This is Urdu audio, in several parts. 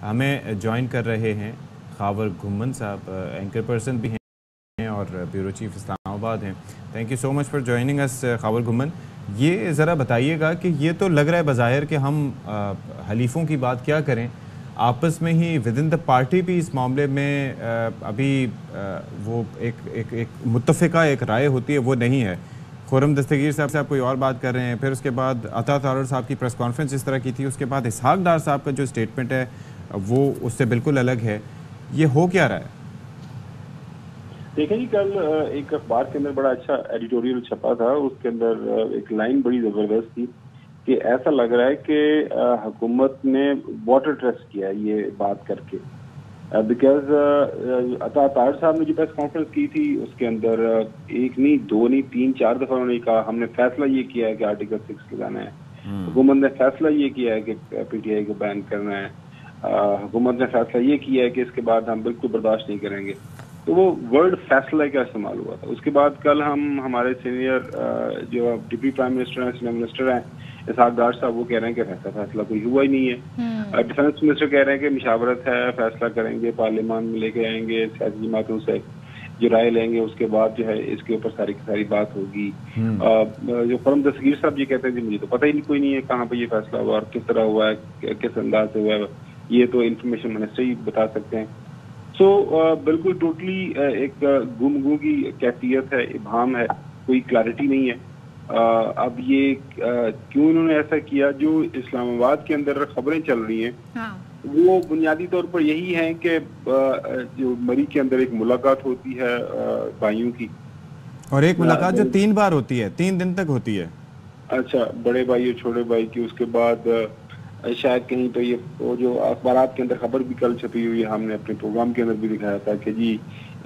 ہمیں جوائن کر رہے ہیں خاور گھمن صاحب، اینکر پرسن بھی ہیں اور بیورو چیف اسلام آباد ہیں. Thank you so much for joining اس خاور گھمن. یہ ذرا بتائیے گا کہ یہ تو لگ رہا ہے بظاہر کہ ہم حلیفوں کی بات کیا کریں، آپس میں ہی ود ان دا پارٹی بھی اس معاملے میں ابھی وہ ایک متفقہ ایک رائے ہوتی ہے وہ نہیں ہے. خرم دستگیر صاحب کوئی اور بات کر رہے ہیں، پھر اس کے بعد عطا تارڑ صاحب کی پریس کانفرنس اس طرح کی تھی، اس کے بعد اسحاق ڈار صاحب کا جو اسٹیٹمنٹ ہے وہ اس سے بالکل الگ ہے. یہ ہو کیا رہا ہے؟ دیکھیں جی، کل ایک اخبار کے اندر بڑا اچھا ایڈیٹوریل چھپا تھا، اس کے اندر ایک لائن بڑی زبردست تھی کہ ایسا لگ رہا ہے کہ حکومت نے واٹر ٹرسٹ کیا یہ بات کر کے، بیکاز عطا تارڑ صاحب نے جو پریس کانفرنس کی تھی اس کے اندر ایک نہیں دو نہیں 3-4 دفعہ انہوں نے کہا ہم نے فیصلہ یہ کیا ہے کہ آرٹیکل 6 لگانا ہے، حکومت نے فیصلہ یہ کیا ہے کہ پی ٹی آئی کو بین کرنا ہے، حکومت نے فیصلہ یہ کیا ہے کہ اس کے بعد ہم بالکل برداشت نہیں کریں گے. تو وہ ورڈ فیصلہ کا استعمال ہوا تھا. اس کے بعد کل ہمارے سینئر جو ڈپٹی پرائم منسٹر ہیں، سینئر منسٹر ہیں اسحاق ڈار صاحب، وہ کہہ رہے ہیں کہ فیصلہ کوئی ہوا ہی نہیں ہے. ڈیفینس منسٹر کہہ رہے ہیں کہ مشاورت ہے، فیصلہ کریں گے، پارلیمان میں لے کے آئیں گے، سیاسی جماعتوں سے جو رائے لیں گے، اس کے بعد جو ہے اس کے اوپر ساری کی ساری بات ہوگی. جو خرم دستگیر صاحب یہ کہتے ہیں کہ مجھے تو پتہ ہی کوئی نہیں ہے کہاں پہ یہ فیصلہ ہوا اور کس طرح ہوا ہے، کس انداز سے ہوا ہے، یہ تو انفارمیشن منسٹر ہی بتا سکتے ہیں. سو بالکل ٹوٹلی ایک گمگو کی کیفیت ہے، ابہام ہے، کوئی کلیئرٹی نہیں ہے. اب یہ کیوں انہوں نے ایسا کیا؟ جو اسلام آباد کے اندر خبریں چل رہی ہیں وہ بنیادی طور پر یہی ہیں کہ جو مری کے اندر ایک ملاقات ہوتی ہے بھائیوں کی، اور ایک ملاقات جو 3 بار ہوتی ہے، 3 دن تک ہوتی ہے. اچھا، بڑے بھائی اور چھوٹے بھائی کی. اس کے بعد شاید کہیں پہ یہ وہ جو اخبارات کے اندر خبر بھی کل چھپی ہوئی ہے، ہم نے اپنے پروگرام کے اندر بھی دکھایا تھا کہ جی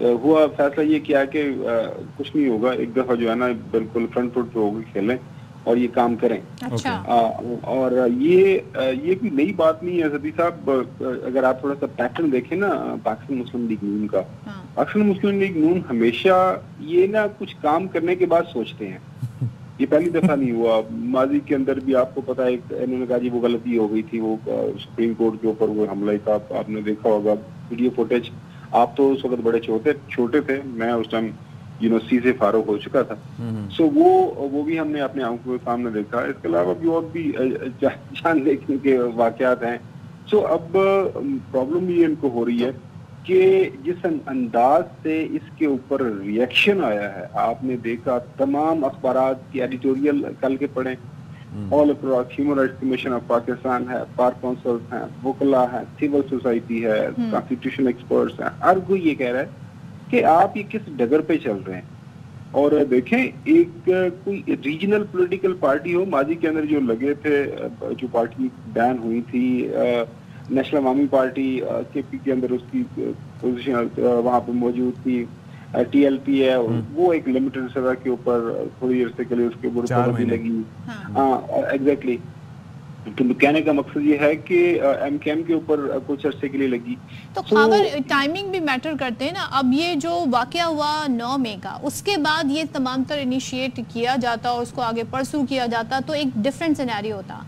ہوا فیصلہ یہ کیا کہ کچھ نہیں ہوگا، ایک دفعہ جو ہے نا بالکل فرنٹ فٹ پہ ہو کے کھیلیں اور یہ کام کریں. اور یہ کوئی نئی بات نہیں ہے سبھی صاحب. اگر آپ تھوڑا سا پیٹرن دیکھیں نا پاکستان مسلم لیگ نون کا، پاکستان مسلم لیگ نون ہمیشہ یہ نا کچھ کام کرنے کے بعد سوچتے ہیں. یہ پہلی دفعہ نہیں ہوا، ماضی کے اندر بھی آپ کو پتا ہے انہوں نے کہا جی وہ غلطی ہو گئی تھی، وہ سپریم کورٹ کے اوپر وہ حملہ تھا، آپ نے دیکھا ہوگا ویڈیو فوٹیج. آپ تو اس وقت بڑے چھوٹے تھے، میں اس ٹائم یونیورسٹی سے فارغ ہو چکا تھا. سو وہ بھی ہم نے اپنے آنکھوں کے سامنے دیکھا. اس کے علاوہ بھی اور بھی جان لیکن کے واقعات ہیں. سو اب پرابلم یہ ان کو ہو رہی ہے کہ جس انداز سے اس کے اوپر ریئیکشن آیا ہے، آپ نے دیکھا تمام اخبارات کی ایڈیٹوریل کل کے پڑھیں، all across human rights commission of Pakistan ہے، بار کونسل ہیں، وکلا ہے، سول سوسائٹی ہے، کانسٹیٹیوشن ایکسپرٹس ہیں، ہر کوئی یہ کہہ رہا ہے کہ آپ یہ کس ڈگر پہ چل رہے ہیں. اور دیکھیں ایک کوئی ریجنل پولیٹیکل پارٹی ہو، ماضی کے اندر جو لگے تھے، جو پارٹی بین ہوئی تھی نیشنل عوامی پارٹی کے پی کے اندر، اس کی پوزیشن وہاں پہ موجود تھی. ٹی ایل پی ہے، وہ ایک لمیٹڈ سزا کے اوپر تھوڑی عرصے کے لیے اس کے اوپر پابندی لگی. ایگزیکٹلی. تو کہنے کا مقصد یہ ہے کہ ایم کے ایم کے اوپر کچھ عرصے کے لیے لگی. تو خاور ٹائمنگ بھی میٹر کرتے ہیں نا. اب یہ جو واقعہ ہوا 9 مئی کا، اس کے بعد یہ تمام تر انیشیٹ کیا جاتا اور اس کو آگے پرسو کیا جاتا تو ایک ڈیفرنٹ سینیریو ہوتا.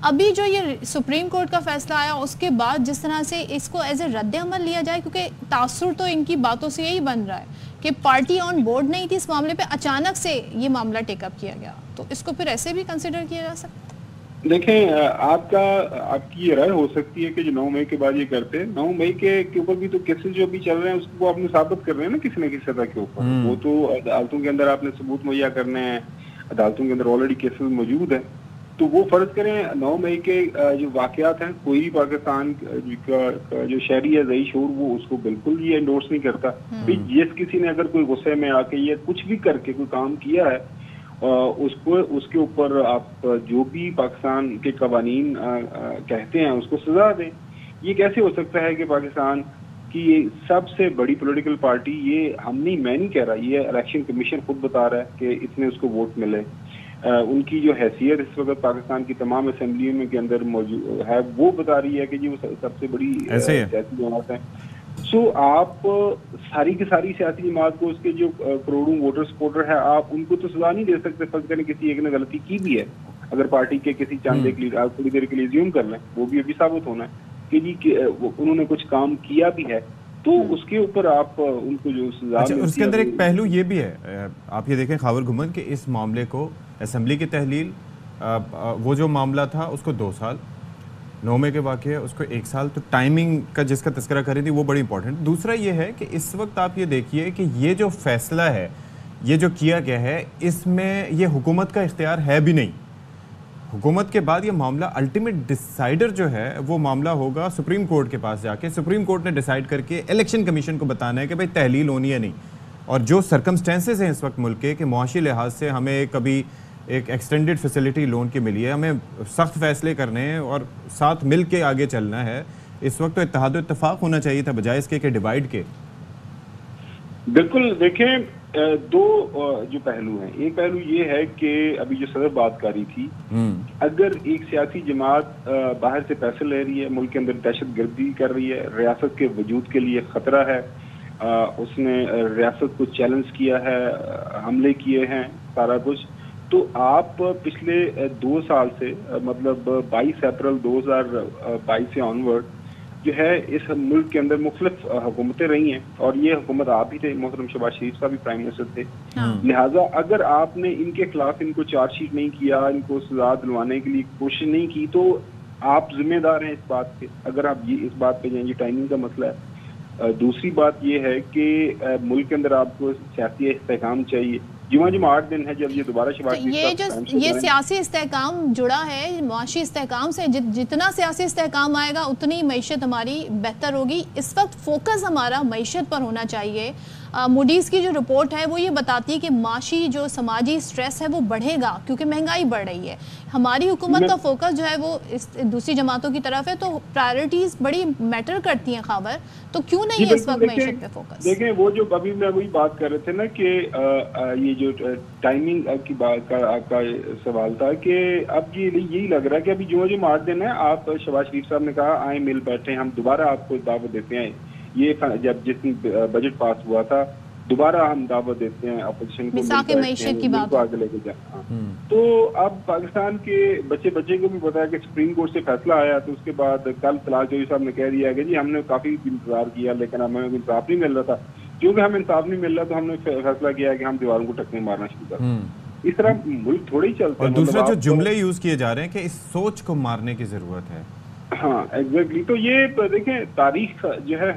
ابھی جو یہ سپریم کورٹ کا فیصلہ آیا اس کے بعد جس طرح سے اس کو ایز اے رد عمل لیا جائے، کیونکہ تاثر تو ان کی باتوں سے یہی بن رہا ہے کہ پارٹی آن بورڈ نہیں تھی اس معاملے پہ، اچانک سے یہ معاملہ ٹیک اپ کیا گیا، تو اس کو پھر ایسے بھی کنسیڈر کیا جا سکتا ہے؟ دیکھیں آپ کی یہ رائے ہو سکتی ہے کہ جو 9 مئی کے بعد یہ کرتے ہیں، 9 مئی کے اوپر بھی تو کیسز جو بھی چل رہے ہیں اس کو آپ نے ثابت کر رہے ہیں نا کسی نہ کسی سطح کے اوپر. وہ تو عدالتوں کے اندر آپ نے ثبوت مہیا کرنے ہیں، عدالتوں کے اندر آلریڈی کیسز موجود ہیں. تو وہ فرض کریں 9 مئی کے جو واقعات ہیں، کوئی بھی پاکستان کا جو شہری ہے ذہی شعور وہ اس کو بالکل یہ انڈورس نہیں کرتا. جس کسی نے اگر کوئی غصے میں آ کے یا کچھ بھی کر کے کوئی کام کیا ہے، اس کے اوپر آپ جو بھی پاکستان کے قوانین کہتے ہیں اس کو سزا دیں. یہ کیسے ہو سکتا ہے کہ پاکستان کی سب سے بڑی پولیٹیکل پارٹی، یہ میں نہیں کہہ رہا، یہ الیکشن کمیشن خود بتا رہا ہے کہ اتنے اس کو ووٹ ملے، ان کی جو حیثیت اس وقت پاکستان کی تمام اسمبلیوں میں کے اندر موجود ہے وہ بتا رہی ہے کہ جی وہ سب سے بڑی سیاسی جماعت ہے. سو آپ ساری کی ساری سیاسی جماعت کو، اس کے جو کروڑوں ووٹر سپورٹر ہے، آپ ان کو تو سزا نہیں دے سکتے. فرض کریں کسی ایک نے غلطی کی بھی ہے، اگر پارٹی کے کسی چند ایک لیڈر آپ تھوڑی دیر کے لیے زیوم کر لیں، وہ بھی ابھی ثابت ہونا ہے کہ جی انہوں نے کچھ کام کیا بھی ہے تو اس کے اوپر آپ ان کو جو سزا اچھا اس کے اندر ایک پہلو یہ بھی ہے، آپ یہ دیکھیں خاور گھمن کہ اس معاملے کو اسمبلی کی تحلیل وہ جو معاملہ تھا اس کو 2 سال، 9 مئی کے واقعے اس کو 1 سال، تو ٹائمنگ کا جس کا تذکرہ کر رہی تھی وہ بڑی امپورٹنٹ۔ دوسرا یہ ہے کہ اس وقت آپ یہ دیکھیے کہ یہ جو فیصلہ ہے، یہ جو کیا گیا ہے، اس میں یہ حکومت کا اختیار ہے بھی نہیں۔ حکومت کے بعد یہ معاملہ الٹیمیٹ ڈیسائیڈر جو ہے وہ معاملہ ہوگا سپریم کورٹ کے پاس جا کے، سپریم کورٹ نے ڈیسائیڈ کر کے الیکشن کمیشن کو بتانا ہے کہ بھئی تحلیل ہونی ہے نہیں، اور جو سرکمسٹینسز ہیں اس وقت ملک کے کہ معاشی لحاظ سے ہمیں کبھی ایک ایکسٹینڈڈ فیسلٹی لون کی ملی ہے، ہمیں سخت فیصلے کرنے ہیں اور ساتھ مل کے آگے چلنا ہے، اس وقت تو اتحاد و اتفاق ہونا چاہیے تھا بجائے اس کے کہ ڈیوائیڈ کے۔ بالکل، دیکھیں دو جو پہلو ہیں، ایک پہلو یہ ہے کہ ابھی جو صدر بات کر رہی تھی، اگر ایک سیاسی جماعت باہر سے پیسے لے رہی ہے، ملک کے اندر دہشت گردی کر رہی ہے، ریاست کے وجود کے لیے خطرہ ہے، اس نے ریاست کو چیلنج کیا ہے، حملے کیے ہیں، سارا کچھ، تو آپ پچھلے 2 سال سے مطلب 22 اپریل 2022 سے آنورڈ جو ہے اس ملک کے اندر مختلف حکومتیں رہی ہیں، اور یہ حکومت آپ ہی تھے، محترم شہباز شریف صاحب بھی پرائم منسٹر تھے، لہٰذا اگر آپ نے ان کے خلاف ان کو چارج شیٹ نہیں کیا، ان کو سزا دلوانے کے لیے کوشش نہیں کی، تو آپ ذمہ دار ہیں اس بات کے، اگر آپ یہ اس بات پہ جائیں یہ ٹائمنگ کا مسئلہ ہے۔ دوسری بات یہ ہے کہ ملک کے اندر آپ کو سیاسی استحکام چاہیے، جمعہ 8 دن ہے جب یہ دوبارہ شہباز شریف یہ سیاسی استحکام جڑا ہے معاشی استحکام سے، جتنا سیاسی استحکام آئے گا اتنی معیشت ہماری بہتر ہوگی۔ اس وقت فوکس ہمارا معیشت پر ہونا چاہیے۔ موڈیز کی جو رپورٹ ہے وہ یہ بتاتی ہے کہ معاشی جو سماجی سٹریس ہے وہ بڑھے گا کیونکہ مہنگائی بڑھ رہی ہے۔ ہماری حکومت کا فوکس جو ہے وہ دوسری جماعتوں کی طرف ہے، تو پرائرٹیز بڑی میٹر کرتی ہیں خاور، تو کیوں نہیں ہے اس وقت معیشت پہ فوکس؟ دیکھیں وہ جو ابھی میں وہی بات کر رہے تھے نا کہ یہ جو ٹائمنگ کی بات کا سوال تھا کہ اب یہی لگ رہا ہے کہ ابھی جو 8 دن ہے، آپ شہباز شریف صاحب نے کہا آئیں مل بیٹھے، ہم دوبارہ آپ کو دعوت دیتے ہیں، یہ جب جس بجٹ پاس ہوا تھا دوبارہ ہم دعوت دیتے ہیں اپوزیشن کو آگے لے کے جانا۔ تو اب پاکستان کے بچے کو بھی پتا ہے کہ سپریم کورٹ سے فیصلہ آیا، تو اس کے بعد کل طلال چودھری صاحب نے کہہ دیا کہ جی ہم نے کافی انتظار کیا لیکن ہمیں انصاف نہیں مل رہا تھا، کیونکہ ہمیں انصاف نہیں مل رہا تو ہم نے فیصلہ کیا کہ ہم دیواروں کو ٹکنے مارنا شروع کر دیں۔ اس طرح ملک تھوڑی چلتا ہے۔ اور دوسرا جو جملے یوز کیے جا رہے ہیں کہ اس سوچ کو مارنے کی ضرورت ہے۔ ہاں ایگزیکٹلی، تو یہ دیکھیں تاریخ جو ہے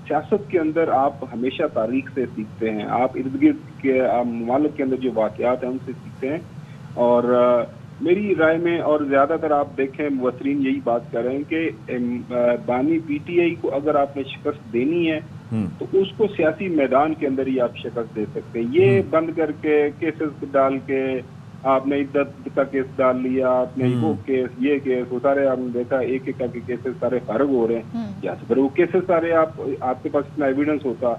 سیاست کے اندر آپ ہمیشہ تاریخ سے سیکھتے ہیں، آپ ارد گرد کے ممالک کے اندر جو واقعات ہیں ان سے سیکھتے ہیں، اور میری رائے میں اور زیادہ تر آپ دیکھیں مبصرین یہی بات کر رہے ہیں کہ بانی پی ٹی آئی کو اگر آپ نے شکست دینی ہے تو اس کو سیاسی میدان کے اندر ہی آپ شکست دے سکتے ہیں۔ یہ بند کر کے کیسز ڈال کے آپ نے عدت کا کیس ڈال لیا، آپ نے وہ کیس یہ کیس، وہ سارے آپ نے دیکھا ایک ایک کر کے کیسز سارے فارغ ہو رہے ہیں، یا پھر وہ کیسز سارے آپ کے پاس اتنا ایویڈنس ہوتا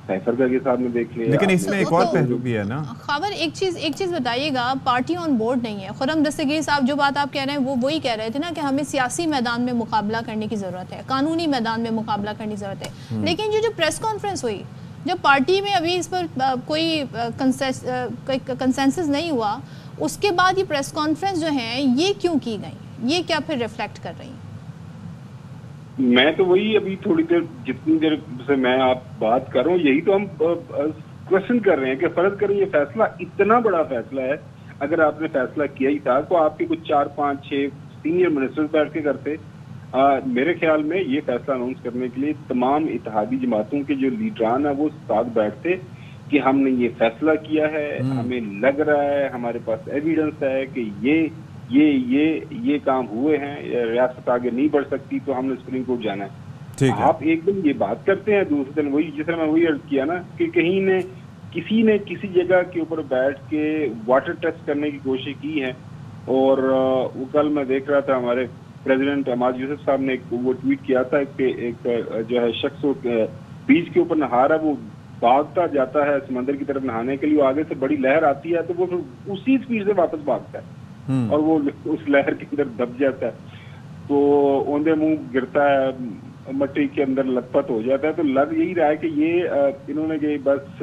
سیفر کا کیس آپ نے دیکھ لیا۔ لیکن اس میں ایک اور پہلو بھی ہے نا خاور، ایک چیز بتائیے گا، پارٹی آن بورڈ نہیں ہے۔ خرم دستگیر صاحب جو بات آپ کہہ رہے ہیں وہ وہی کہہ رہے تھے نا کہ ہمیں سیاسی میدان میں مقابلہ کرنے کی ضرورت ہے، قانونی میدان میں مقابلہ کرنے کی ضرورت ہے، لیکن جو پریس کانفرنس ہوئی جب پارٹی میں ابھی اس پر کوئی کنسنسس نہیں ہوا، اس کے بعد یہ پریس کانفرنس جو ہیں یہ کیوں کی گئی، یہ کیا پھر ریفلیکٹ کر رہی ہیں؟ میں تو وہی ابھی تھوڑی دیر جتنی دیر سے میں آپ بات کر رہا ہوں یہی تو ہم کوشچن کر رہے ہیں کہ فرض کریں یہ فیصلہ اتنا بڑا فیصلہ ہے، اگر آپ نے فیصلہ کیا ہی تھا تو آپ کے کچھ 4 5 6 سینئر منسٹر بیٹھ کے کرتے۔ میرے خیال میں یہ فیصلہ اناؤنس کرنے کے لیے تمام اتحادی جماعتوں کے جو لیڈران ہیں وہ ساتھ بیٹھتے کہ ہم نے یہ فیصلہ کیا ہے، ہمیں لگ رہا ہے، ہمارے پاس ایویڈنس ہے کہ یہ کام ہوئے ہیں، ریاست آگے نہیں بڑھ سکتی تو ہم نے سپریم کورٹ جانا ہے۔ آپ ایک دن یہ بات کرتے ہیں، دوسرے دن وہی، جس طرح میں وہی عرض کیا نا کہ کسی نے کسی جگہ کے اوپر بیٹھ کے واٹر ٹیسٹ کرنے کی کوشش کی ہے، اور وہ کل میں دیکھ رہا تھا ہمارے پریزیڈنٹ عماد یوسف صاحب نے وہ ٹویٹ کیا تھا کہ ایک جو ہے شخص بیچ کے اوپر نہا رہا ہے، وہ بھاگتا جاتا ہے سمندر کی طرف نہانے کے لیے، آگے سے بڑی لہر آتی ہے تو وہ پھر اسی اسپیڈ سے واپس بھاگتا ہے اور وہ اس لہر کے اندر دب جاتا ہے، تو اوندے منہ گرتا ہے، مٹی کے اندر لت پت ہو جاتا ہے۔ تو لگ یہی رہا ہے کہ یہ انہوں نے کہ بس